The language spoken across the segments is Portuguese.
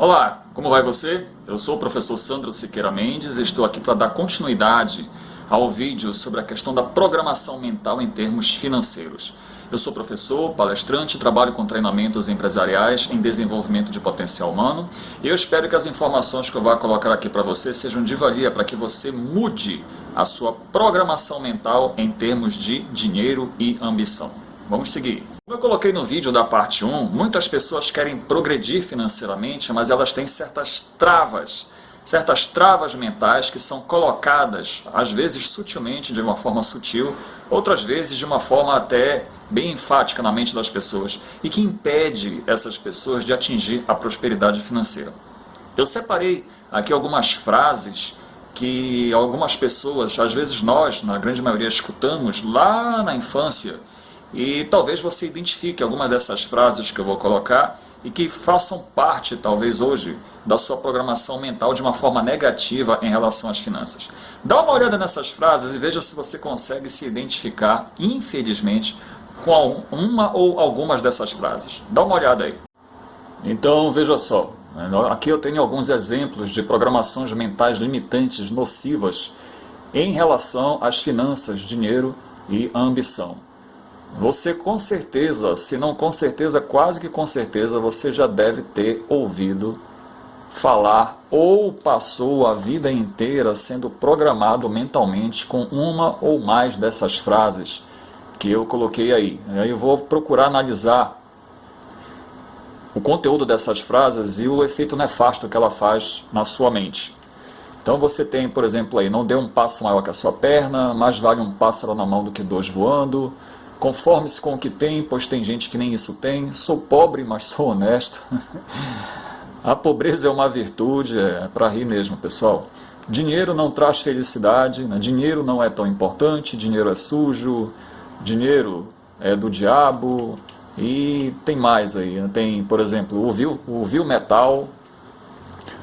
Olá, como vai você? Eu sou o professor Sandro Siqueira Mendes e estou aqui para dar continuidade ao vídeo sobre a questão da programação mental em termos financeiros. Eu sou professor, palestrante, trabalho com treinamentos empresariais em desenvolvimento de potencial humano e eu espero que as informações que eu vou colocar aqui para você sejam de valia para que você mude a sua programação mental em termos de dinheiro e ambição. Vamos seguir. Como eu coloquei no vídeo da parte 1, muitas pessoas querem progredir financeiramente, mas elas têm certas travas mentais que são colocadas, às vezes sutilmente, de uma forma sutil, outras vezes de uma forma até bem enfática na mente das pessoas, e que impede essas pessoas de atingir a prosperidade financeira. Eu separei aqui algumas frases que algumas pessoas, às vezes nós, na grande maioria, escutamos lá na infância, e talvez você identifique algumas dessas frases que eu vou colocar e que façam parte, talvez hoje, da sua programação mental de uma forma negativa em relação às finanças. Dá uma olhada nessas frases e veja se você consegue se identificar, infelizmente, com uma ou algumas dessas frases. Dá uma olhada aí. Então, veja só. Aqui eu tenho alguns exemplos de programações mentais limitantes, nocivas, em relação às finanças, dinheiro e ambição. Você com certeza, se não com certeza, quase que com certeza, você já deve ter ouvido falar ou passou a vida inteira sendo programado mentalmente com uma ou mais dessas frases que eu coloquei aí. Aí eu vou procurar analisar o conteúdo dessas frases e o efeito nefasto que ela faz na sua mente. Então você tem, por exemplo, aí, não dê um passo maior que a sua perna, mais vale um pássaro na mão do que dois voando. Conforme-se com o que tem, pois tem gente que nem isso tem. Sou pobre, mas sou honesto. A pobreza é uma virtude, é para rir mesmo, pessoal. Dinheiro não traz felicidade, né? Dinheiro não é tão importante, dinheiro é sujo, dinheiro é do diabo. E tem mais aí, tem, por exemplo, o vil metal.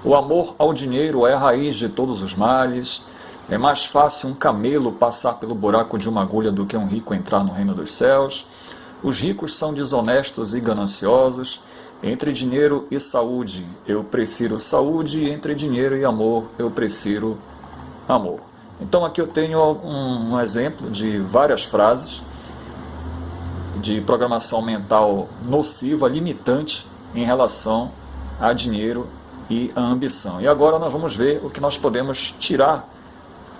O amor ao dinheiro é a raiz de todos os males. É mais fácil um camelo passar pelo buraco de uma agulha do que um rico entrar no reino dos céus. Os ricos são desonestos e gananciosos. Entre dinheiro e saúde, eu prefiro saúde. E entre dinheiro e amor, eu prefiro amor. Então aqui eu tenho um exemplo de várias frases de programação mental nociva, limitante em relação a dinheiro e a ambição. E agora nós vamos ver o que nós podemos tirar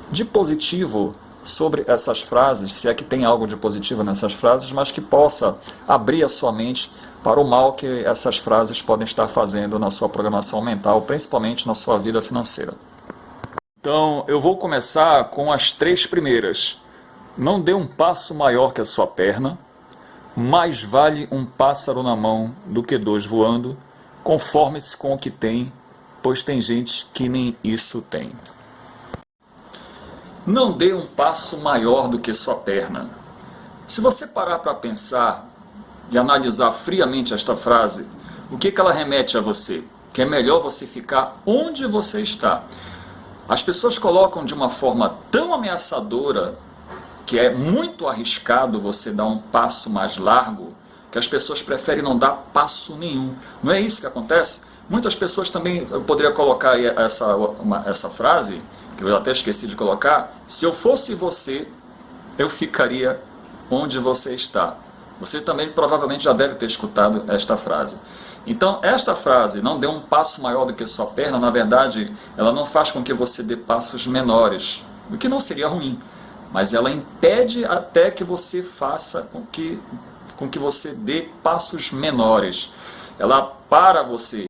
de positivo sobre essas frases, se é que tem algo de positivo nessas frases, mas que possa abrir a sua mente para o mal que essas frases podem estar fazendo na sua programação mental, principalmente na sua vida financeira. Então, eu vou começar com as 3 primeiras. Não dê um passo maior que a sua perna, mais vale um pássaro na mão do que 2 voando, conforme-se com o que tem, pois tem gente que nem isso tem. Não dê um passo maior do que sua perna. Se você parar para pensar e analisar friamente esta frase, o que ela remete a você? Que é melhor você ficar onde você está. As pessoas colocam de uma forma tão ameaçadora que é muito arriscado você dar um passo mais largo, que as pessoas preferem não dar passo nenhum. Não é isso que acontece? Muitas pessoas também, eu poderia colocar aí essa frase, que eu até esqueci de colocar: se eu fosse você, eu ficaria onde você está. Você também provavelmente já deve ter escutado esta frase. Então, esta frase, não dê um passo maior do que sua perna, na verdade, ela não faz com que você dê passos menores, o que não seria ruim, mas ela impede até que você faça com que você dê passos menores. Ela para você.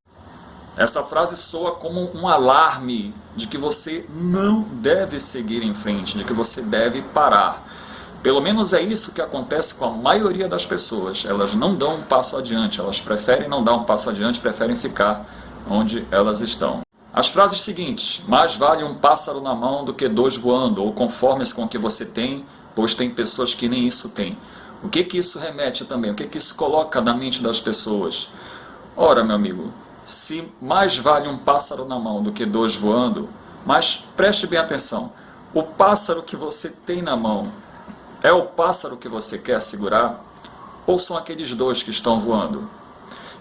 Essa frase soa como um alarme de que você não deve seguir em frente, de que você deve parar. Pelo menos é isso que acontece com a maioria das pessoas. Elas não dão um passo adiante, elas preferem não dar um passo adiante, preferem ficar onde elas estão. As frases seguintes: mais vale um pássaro na mão do que 2 voando, ou conforme-se com o que você tem, pois tem pessoas que nem isso têm. O que isso remete também? O que isso coloca na mente das pessoas? Ora, meu amigo, se mais vale um pássaro na mão do que 2 voando, mas preste bem atenção, o pássaro que você tem na mão é o pássaro que você quer segurar? Ou são aqueles 2 que estão voando?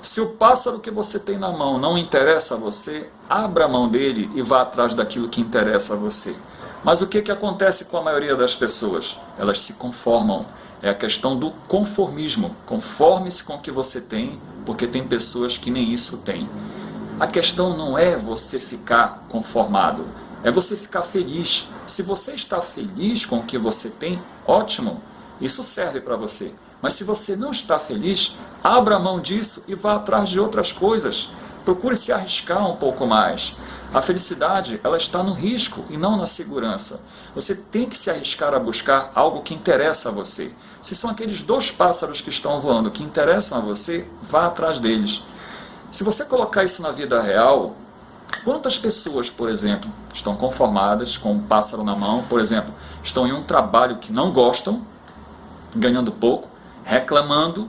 Se o pássaro que você tem na mão não interessa a você, abra a mão dele e vá atrás daquilo que interessa a você. Mas o que acontece com a maioria das pessoas? Elas se conformam. É a questão do conformismo. Conforme-se com o que você tem, porque tem pessoas que nem isso têm. A questão não é você ficar conformado, é você ficar feliz. Se você está feliz com o que você tem, ótimo, isso serve para você. Mas se você não está feliz, abra mão disso e vá atrás de outras coisas. Procure se arriscar um pouco mais. A felicidade, ela está no risco e não na segurança. Você tem que se arriscar a buscar algo que interessa a você. Se são aqueles 2 pássaros que estão voando que interessam a você, vá atrás deles. Se você colocar isso na vida real, quantas pessoas, por exemplo, estão conformadas com um pássaro na mão, por exemplo, estão em um trabalho que não gostam, ganhando pouco, reclamando,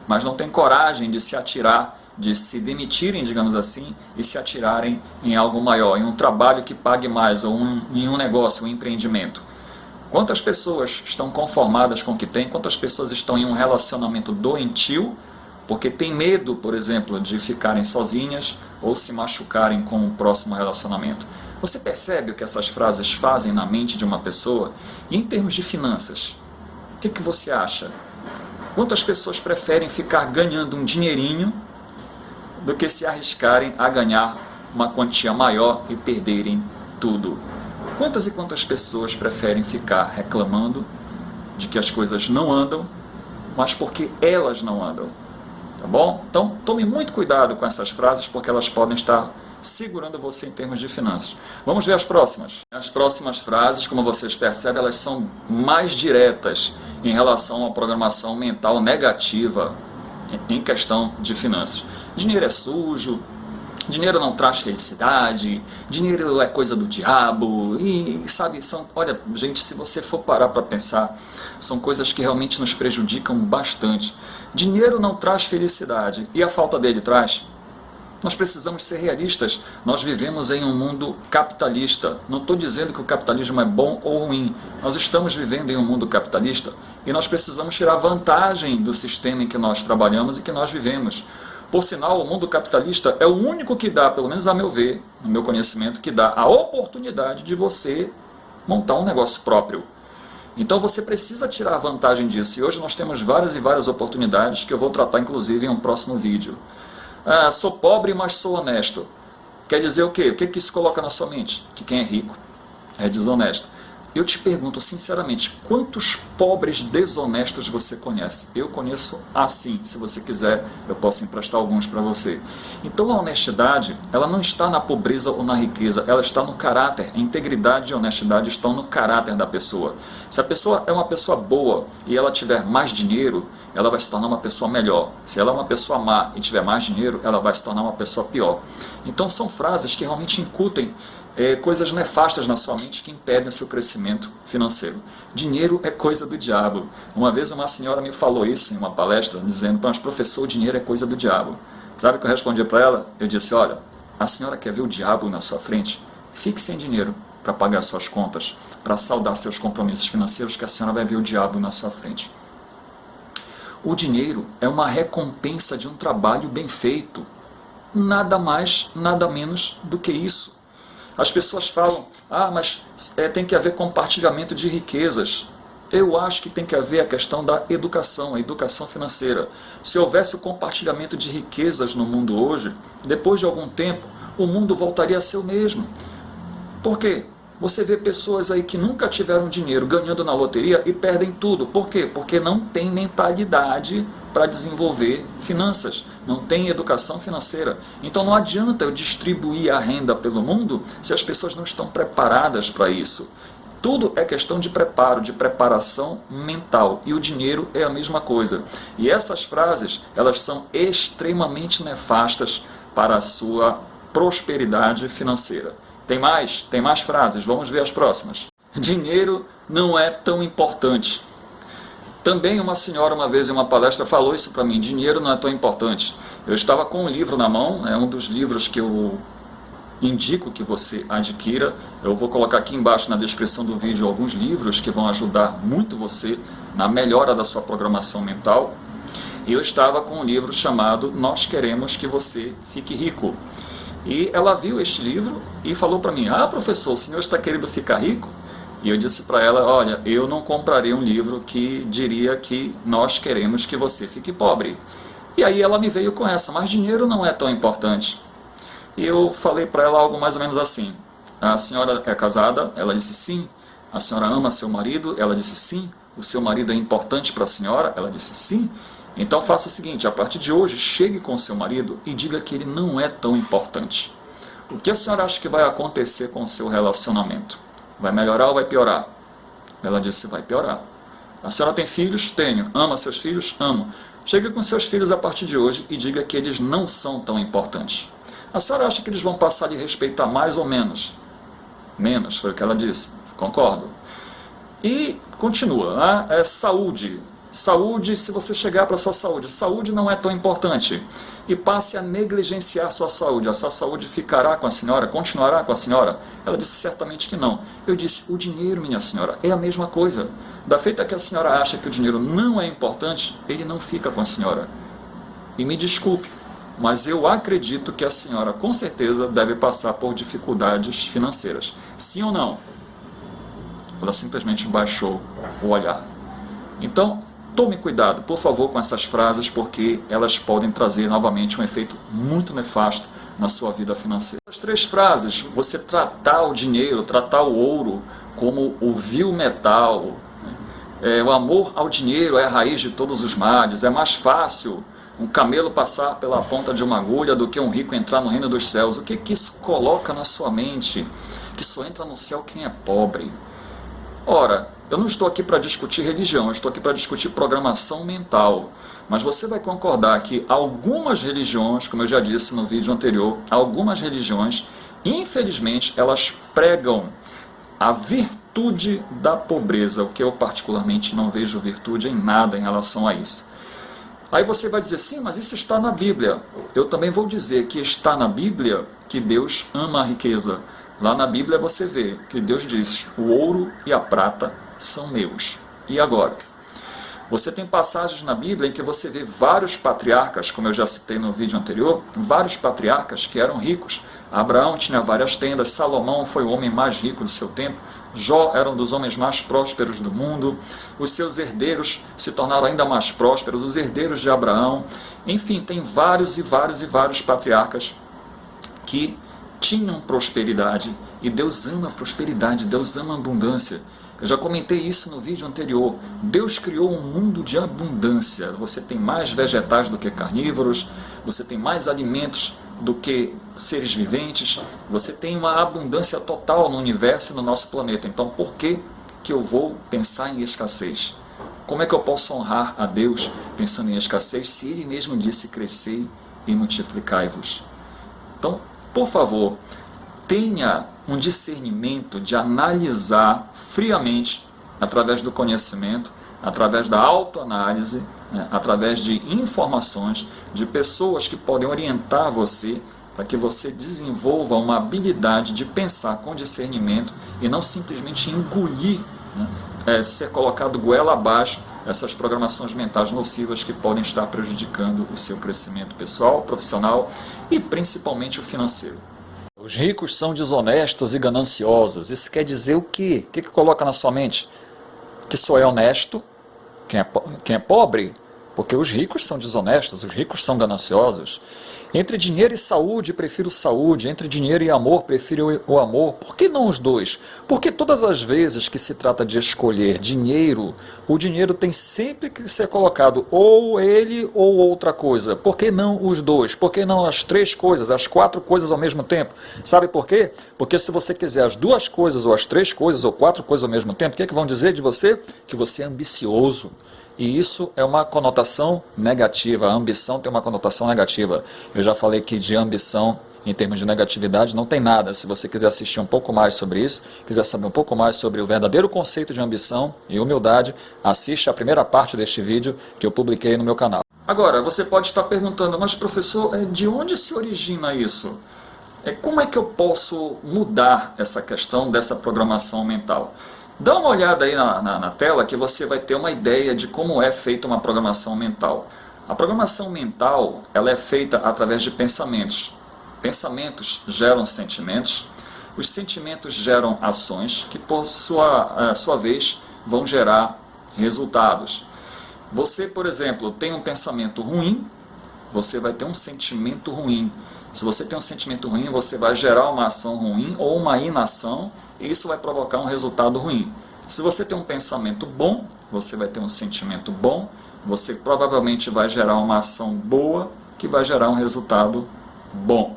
mas não têm coragem de se atirar, de se demitirem, digamos assim, e se atirarem em algo maior, em um trabalho que pague mais, ou em um negócio, um empreendimento. Quantas pessoas estão conformadas com o que têm? Quantas pessoas estão em um relacionamento doentio, porque tem medo, por exemplo, de ficarem sozinhas ou se machucarem com o próximo relacionamento? Você percebe o que essas frases fazem na mente de uma pessoa? E em termos de finanças, o que você acha? Quantas pessoas preferem ficar ganhando um dinheirinho do que se arriscarem a ganhar uma quantia maior e perderem tudo? Quantas e quantas pessoas preferem ficar reclamando de que as coisas não andam, mas porque elas não andam? Tá bom? Então, tome muito cuidado com essas frases, porque elas podem estar segurando você em termos de finanças. Vamos ver as próximas. As próximas frases, como vocês percebem, elas são mais diretas em relação à programação mental negativa em questão de finanças. Dinheiro é sujo, dinheiro não traz felicidade, dinheiro é coisa do diabo, e sabe, olha, gente, se você for parar para pensar, são coisas que realmente nos prejudicam bastante. Dinheiro não traz felicidade, e a falta dele traz? Nós precisamos ser realistas. Nós vivemos em um mundo capitalista. Não estou dizendo que o capitalismo é bom ou ruim. Nós estamos vivendo em um mundo capitalista e nós precisamos tirar vantagem do sistema em que nós trabalhamos e que nós vivemos. Por sinal, o mundo capitalista é o único que dá, pelo menos a meu ver, no meu conhecimento, que dá a oportunidade de você montar um negócio próprio. Então você precisa tirar vantagem disso. E hoje nós temos várias e várias oportunidades que eu vou tratar, inclusive, em um próximo vídeo. Sou pobre, mas sou honesto. Quer dizer o quê? O que isso coloca na sua mente? Que quem é rico é desonesto. Eu te pergunto sinceramente, quantos pobres desonestos você conhece? Eu conheço assim. Se você quiser, eu posso emprestar alguns para você. Então a honestidade, ela não está na pobreza ou na riqueza, ela está no caráter. A integridade e a honestidade estão no caráter da pessoa. Se a pessoa é uma pessoa boa e ela tiver mais dinheiro, ela vai se tornar uma pessoa melhor. Se ela é uma pessoa má e tiver mais dinheiro, ela vai se tornar uma pessoa pior. Então são frases que realmente incutem coisas nefastas na sua mente que impedem o seu crescimento financeiro. Dinheiro é coisa do diabo. Uma vez uma senhora me falou isso em uma palestra, dizendo: mas professor, o dinheiro é coisa do diabo. Sabe o que eu respondi para ela? Eu disse: olha, a senhora quer ver o diabo na sua frente? Fique sem dinheiro para pagar suas contas, para saldar seus compromissos financeiros, que a senhora vai ver o diabo na sua frente. O dinheiro é uma recompensa de um trabalho bem feito. Nada mais, nada menos do que isso. As pessoas falam: mas tem que haver compartilhamento de riquezas. Eu acho que tem que haver a questão da educação, a educação financeira. Se houvesse o compartilhamento de riquezas no mundo hoje, depois de algum tempo, o mundo voltaria a ser o mesmo. Por quê? Você vê pessoas aí que nunca tiveram dinheiro ganhando na loteria e perdem tudo. Por quê? Porque não tem mentalidade para desenvolver finanças, não tem educação financeira. Então não adianta eu distribuir a renda pelo mundo se as pessoas não estão preparadas para isso. Tudo é questão de preparo, de preparação mental. E o dinheiro é a mesma coisa. E essas frases, elas são extremamente nefastas para a sua prosperidade financeira. Tem mais frases, vamos ver as próximas. Dinheiro não é tão importante. Também uma senhora uma vez em uma palestra falou isso para mim: dinheiro não é tão importante. Eu estava com um livro na mão, é um dos livros que eu indico que você adquira. Eu vou colocar aqui embaixo na descrição do vídeo alguns livros que vão ajudar muito você na melhora da sua programação mental. E eu estava com um livro chamado Nós Queremos Que Você Fique Rico. E ela viu este livro e falou para mim: ah, professor, o senhor está querendo ficar rico? E eu disse para ela: olha, eu não comprarei um livro que diria que nós queremos que você fique pobre. E aí ela me veio com essa: mas dinheiro não é tão importante. E eu falei para ela algo mais ou menos assim: a senhora é casada? Ela disse sim. A senhora ama seu marido? Ela disse sim. O seu marido é importante para a senhora? Ela disse sim. Então faça o seguinte: a partir de hoje, chegue com seu marido e diga que ele não é tão importante. O que a senhora acha que vai acontecer com o seu relacionamento? Vai melhorar ou vai piorar? Ela disse: vai piorar. A senhora tem filhos? Tenho. Ama seus filhos? Amo. Chegue com seus filhos a partir de hoje e diga que eles não são tão importantes. A senhora acha que eles vão passar a lhe respeitar mais ou menos? Menos, foi o que ela disse. Concordo. E continua, né? Saúde. Saúde, se você chegar para a sua saúde, saúde não é tão importante. E passe a negligenciar sua saúde. A sua saúde ficará com a senhora? Continuará com a senhora? Ela disse certamente que não. Eu disse: o dinheiro, minha senhora, é a mesma coisa. Da feita que a senhora acha que o dinheiro não é importante, ele não fica com a senhora. E me desculpe, mas eu acredito que a senhora com certeza deve passar por dificuldades financeiras. Sim ou não? Ela simplesmente baixou o olhar. Então, tome cuidado, por favor, com essas frases, porque elas podem trazer novamente um efeito muito nefasto na sua vida financeira. As 3 frases: você tratar o dinheiro, tratar o ouro como o vil metal, o amor ao dinheiro é a raiz de todos os males, é mais fácil um camelo passar pela ponta de uma agulha do que um rico entrar no reino dos céus. O que isso coloca na sua mente? Que só entra no céu quem é pobre. Ora, eu não estou aqui para discutir religião, eu estou aqui para discutir programação mental. Mas você vai concordar que algumas religiões, como eu já disse no vídeo anterior, algumas religiões, infelizmente, elas pregam a virtude da pobreza, o que eu particularmente não vejo virtude em nada em relação a isso. Aí você vai dizer: sim, mas isso está na Bíblia. Eu também vou dizer que está na Bíblia que Deus ama a riqueza. Lá na Bíblia você vê que Deus diz: o ouro e a prata são meus. E agora? Você tem passagens na Bíblia em que você vê vários patriarcas, como eu já citei no vídeo anterior, vários patriarcas que eram ricos. Abraão tinha várias tendas, Salomão foi o homem mais rico do seu tempo, Jó era um dos homens mais prósperos do mundo, os seus herdeiros se tornaram ainda mais prósperos, os herdeiros de Abraão. Enfim, tem vários e vários e vários patriarcas que tinham prosperidade, e Deus ama prosperidade, Deus ama abundância. Eu já comentei isso no vídeo anterior. Deus criou um mundo de abundância. Você tem mais vegetais do que carnívoros, você tem mais alimentos do que seres viventes, você tem uma abundância total no universo e no nosso planeta. Então, por que eu vou pensar em escassez? Como é que eu posso honrar a Deus pensando em escassez se Ele mesmo disse: crescei e multiplicai-vos? Então, por favor, tenha um discernimento de analisar friamente, através do conhecimento, através da autoanálise, através de informações de pessoas que podem orientar você para que você desenvolva uma habilidade de pensar com discernimento e não simplesmente engolir, ser colocado goela abaixo essas programações mentais nocivas que podem estar prejudicando o seu crescimento pessoal, profissional e principalmente o financeiro. Os ricos são desonestos e gananciosos. Isso quer dizer o quê? O que coloca na sua mente? Que só é honesto quem é pobre? Porque os ricos são desonestos, os ricos são gananciosos. Entre dinheiro e saúde, prefiro saúde. Entre dinheiro e amor, prefiro o amor. Por que não os dois? Porque todas as vezes que se trata de escolher dinheiro, o dinheiro tem sempre que ser colocado ou ele ou outra coisa. Por que não os dois? Por que não as 3 coisas, as 4 coisas ao mesmo tempo? Sabe por quê? Porque se você quiser as 2 coisas, ou as 3 coisas, ou 4 coisas ao mesmo tempo, o que vão dizer de você? Que você é ambicioso. E isso é uma conotação negativa. A ambição tem uma conotação negativa. Eu já falei que de ambição, em termos de negatividade, não tem nada. Se você quiser assistir um pouco mais sobre isso, quiser saber um pouco mais sobre o verdadeiro conceito de ambição e humildade, assiste a primeira parte deste vídeo que eu publiquei no meu canal. Agora, você pode estar perguntando: mas professor, de onde se origina isso? Como é que eu posso mudar essa questão dessa programação mental? Dá uma olhada aí na tela que você vai ter uma ideia de como é feita uma programação mental. A programação mental, ela é feita através de pensamentos. Pensamentos geram sentimentos, os sentimentos geram ações que, por sua vez, vão gerar resultados. Você, por exemplo, tem um pensamento ruim, você vai ter um sentimento ruim. Se você tem um sentimento ruim, você vai gerar uma ação ruim ou uma inação, e isso vai provocar um resultado ruim. Se você tem um pensamento bom, você vai ter um sentimento bom, você provavelmente vai gerar uma ação boa, que vai gerar um resultado bom.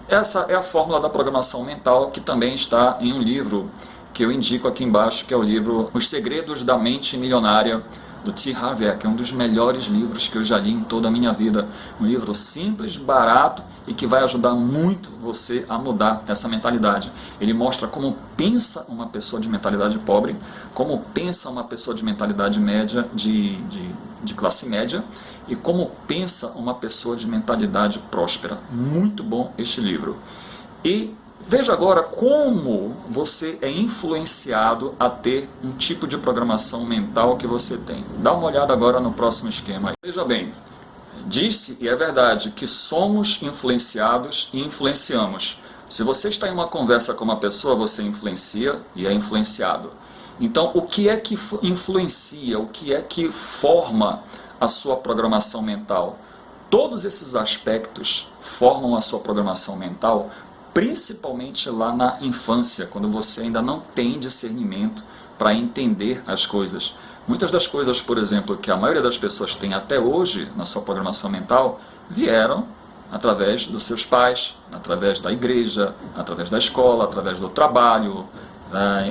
Essa é a fórmula da programação mental, que também está em um livro que eu indico aqui embaixo, que é o livro Os Segredos da Mente Milionária, do T. Harv Eker, que é um dos melhores livros que eu já li em toda a minha vida. Um livro simples, barato e que vai ajudar muito você a mudar essa mentalidade. Ele mostra como pensa uma pessoa de mentalidade pobre, como pensa uma pessoa de mentalidade média, de classe média, e como pensa uma pessoa de mentalidade próspera. Muito bom este livro. E veja agora como você é influenciado a ter um tipo de programação mental que você tem. Dá uma olhada agora no próximo esquema. Veja bem, disse, e é verdade, que somos influenciados e influenciamos. Se você está em uma conversa com uma pessoa, você influencia e é influenciado. Então, o que é que influencia, o que é que forma a sua programação mental? Todos esses aspectos formam a sua programação mental, principalmente lá na infância, quando você ainda não tem discernimento para entender as coisas. Muitas das coisas, por exemplo, que a maioria das pessoas tem até hoje na sua programação mental, vieram através dos seus pais, através da igreja, através da escola, através do trabalho,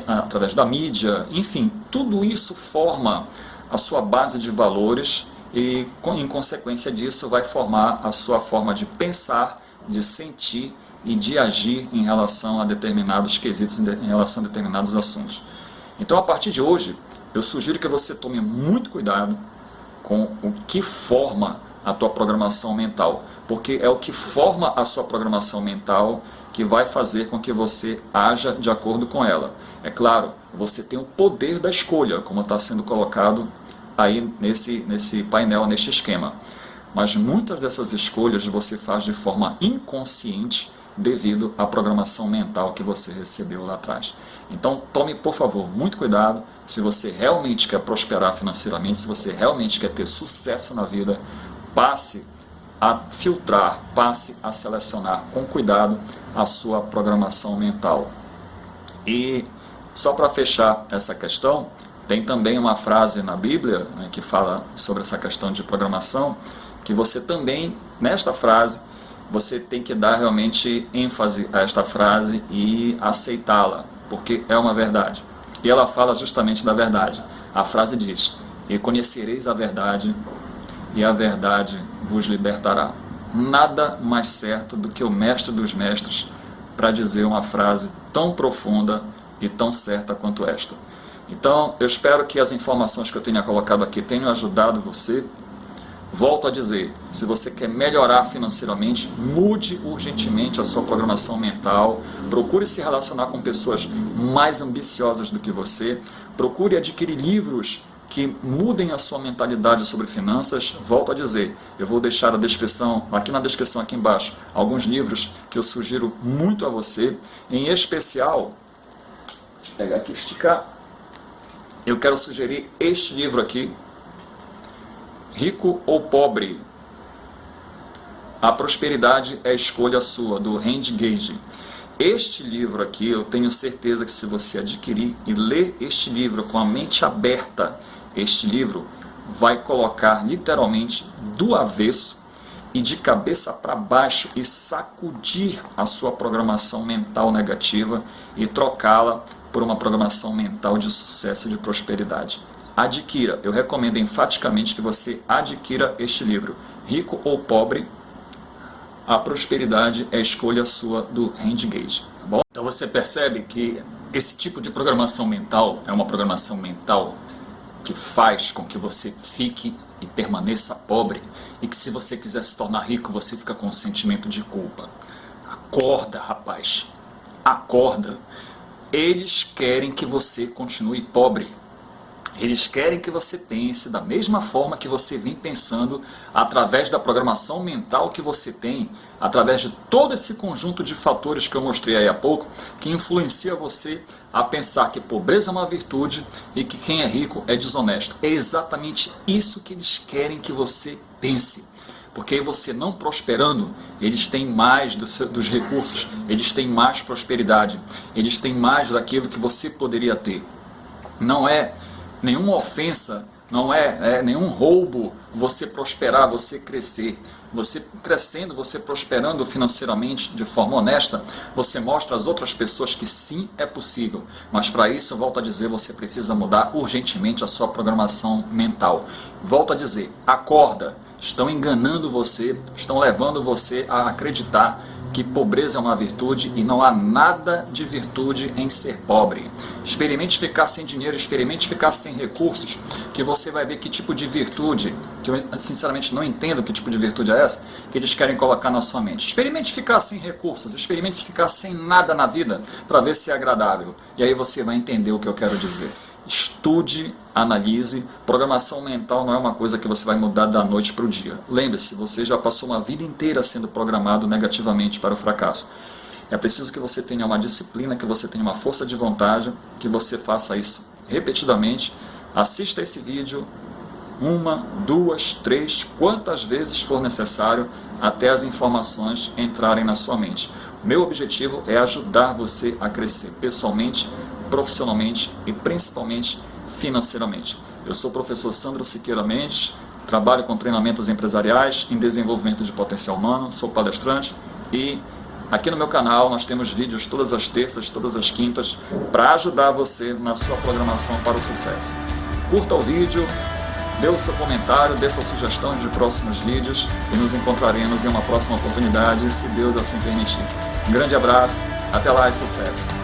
através da mídia, enfim, tudo isso forma a sua base de valores e, em consequência disso, vai formar a sua forma de pensar, de sentir e de agir em relação a determinados quesitos, em relação a determinados assuntos. Então, a partir de hoje, eu sugiro que você tome muito cuidado com o que forma a tua programação mental, porque é o que forma a sua programação mental que vai fazer com que você haja de acordo com ela. É claro, você tem o poder da escolha, como está sendo colocado aí nesse painel, neste esquema. Mas muitas dessas escolhas você faz de forma inconsciente devido à programação mental que você recebeu lá atrás. Então, tome, por favor, muito cuidado. Se você realmente quer prosperar financeiramente, se você realmente quer ter sucesso na vida, passe a filtrar, passe a selecionar com cuidado a sua programação mental. E só para fechar essa questão, tem também uma frase na Bíblia, né, que fala sobre essa questão de programação, que você também, nesta frase, você tem que dar realmente ênfase a esta frase e aceitá-la, porque é uma verdade. E ela fala justamente da verdade. A frase diz: e conhecereis a verdade, e a verdade vos libertará. Nada mais certo do que o mestre dos mestres para dizer uma frase tão profunda e tão certa quanto esta. Então, eu espero que as informações que eu tenha colocado aqui tenham ajudado você. Volto a dizer, se você quer melhorar financeiramente, mude urgentemente a sua programação mental, procure se relacionar com pessoas mais ambiciosas do que você, procure adquirir livros que mudem a sua mentalidade sobre finanças. Volto a dizer, eu vou deixar aqui na descrição aqui embaixo, alguns livros que eu sugiro muito a você, em especial, deixa eu pegar aqui e esticar, eu quero sugerir este livro aqui, Rico ou Pobre? A prosperidade é escolha sua, do Randy Gage. Este livro aqui, eu tenho certeza que se você adquirir e ler este livro com a mente aberta, este livro vai colocar literalmente do avesso e de cabeça para baixo e sacudir a sua programação mental negativa e trocá-la por uma programação mental de sucesso e de prosperidade. Adquira, eu recomendo enfaticamente que você adquira este livro, Rico ou Pobre, a prosperidade é escolha sua, do Randy Gage. Tá bom? Então você percebe que esse tipo de programação mental é uma programação mental que faz com que você fique e permaneça pobre, e que se você quiser se tornar rico, você fica com um sentimento de culpa. Acorda, rapaz, acorda. Eles querem que você continue pobre. Eles querem que você pense da mesma forma que você vem pensando, através da programação mental que você tem, através de todo esse conjunto de fatores que eu mostrei aí há pouco, que influencia você a pensar que pobreza é uma virtude e que quem é rico é desonesto. É exatamente isso que eles querem que você pense. Porque você não prosperando, eles têm mais dos recursos, eles têm mais prosperidade, eles têm mais daquilo que você poderia ter. Não é nenhuma ofensa, não é nenhum roubo você prosperar, você crescer. Você crescendo, você prosperando financeiramente de forma honesta, você mostra às outras pessoas que sim, é possível. Mas para isso, eu volto a dizer, você precisa mudar urgentemente a sua programação mental. Volto a dizer, acorda. Estão enganando você, estão levando você a acreditar que pobreza é uma virtude e não há nada de virtude em ser pobre. Experimente ficar sem dinheiro, experimente ficar sem recursos, que você vai ver que tipo de virtude, que eu sinceramente não entendo que tipo de virtude é essa, que eles querem colocar na sua mente. Experimente ficar sem recursos, experimente ficar sem nada na vida, para ver se é agradável. E aí você vai entender o que eu quero dizer. Estude, analise. Programação mental não é uma coisa que você vai mudar da noite para o dia. Lembre-se, você já passou uma vida inteira sendo programado negativamente para o fracasso. É preciso que você tenha uma disciplina, que você tenha uma força de vontade, que você faça isso repetidamente. Assista esse vídeo 1, 2, 3, quantas vezes for necessário, até as informações entrarem na sua mente. O meu objetivo é ajudar você a crescer pessoalmente, profissionalmente e principalmente financeiramente. Eu sou o professor Sandro Siqueira Mendes, trabalho com treinamentos empresariais em desenvolvimento de potencial humano, sou palestrante e aqui no meu canal nós temos vídeos todas as terças, todas as quintas para ajudar você na sua programação para o sucesso. Curta o vídeo, dê o seu comentário, dê sua sugestão de próximos vídeos e nos encontraremos em uma próxima oportunidade, se Deus assim permitir. Um grande abraço, até lá e sucesso!